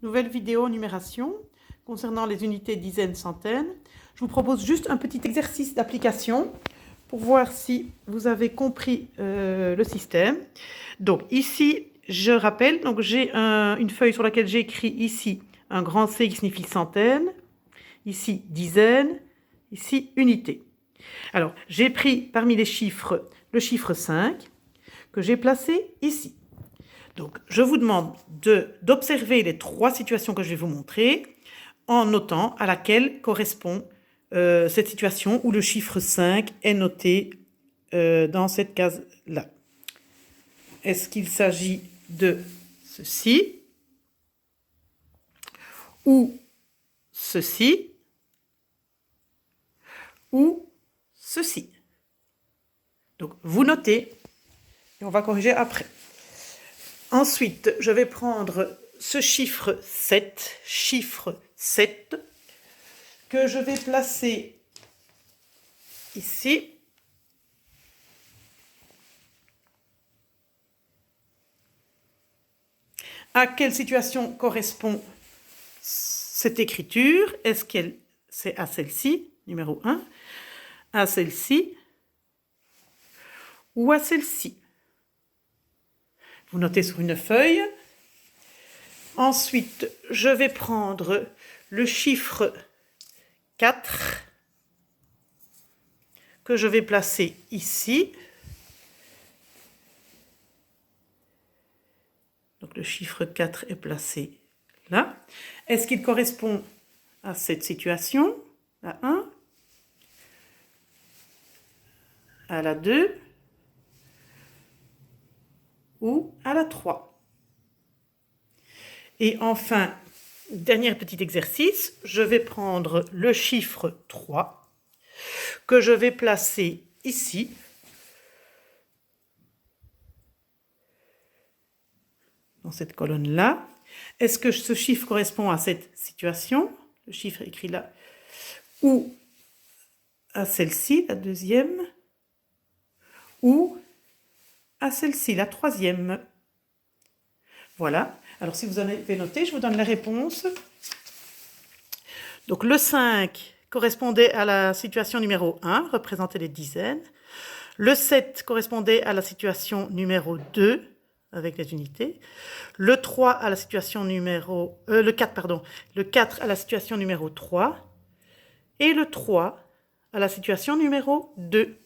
nouvelle vidéo numération concernant les unités dizaines, centaines. Je vous propose juste un petit exercice d'application pour voir si vous avez compris le système. Donc ici, je rappelle, donc j'ai une feuille sur laquelle j'ai écrit ici un grand C qui signifie centaine, ici dizaine, ici unité. Alors, j'ai pris parmi les chiffres le chiffre 5 que j'ai placé ici. Donc, je vous demande d'observer les trois situations que je vais vous montrer en notant à laquelle correspond cette situation où le chiffre 5 est noté dans cette case-là. Est-ce qu'il s'agit de ceci ou ceci ou ceci? Donc, vous notez et on va corriger après. Ensuite, je vais prendre ce chiffre 7, que je vais placer ici. À quelle situation correspond cette écriture? Est-ce qu'elle c'est à celle-ci, numéro 1, à celle-ci ou à celle-ci? Vous notez sur une feuille. Ensuite, je vais prendre le chiffre 4 que je vais placer ici. Donc le chiffre 4 est placé là. Est-ce qu'il correspond à cette situation? La 1, à la 2 ou à la 3. Et enfin, dernier petit exercice, je vais prendre le chiffre 3 que je vais placer ici. Dans cette colonne-là. Est-ce que ce chiffre correspond à cette situation? Le chiffre écrit là. Ou à celle-ci, la deuxième. Ou à celle-ci, la troisième. Voilà. Alors, si vous en avez noté, je vous donne la réponse. Donc, le 5 correspondait à la situation numéro 1, représentait les dizaines. Le 7 correspondait à la situation numéro 2, avec les unités. Le 3 à la situation numéro... le 4, pardon. Le 4 à la situation numéro 3. Et le 3 à la situation numéro 2.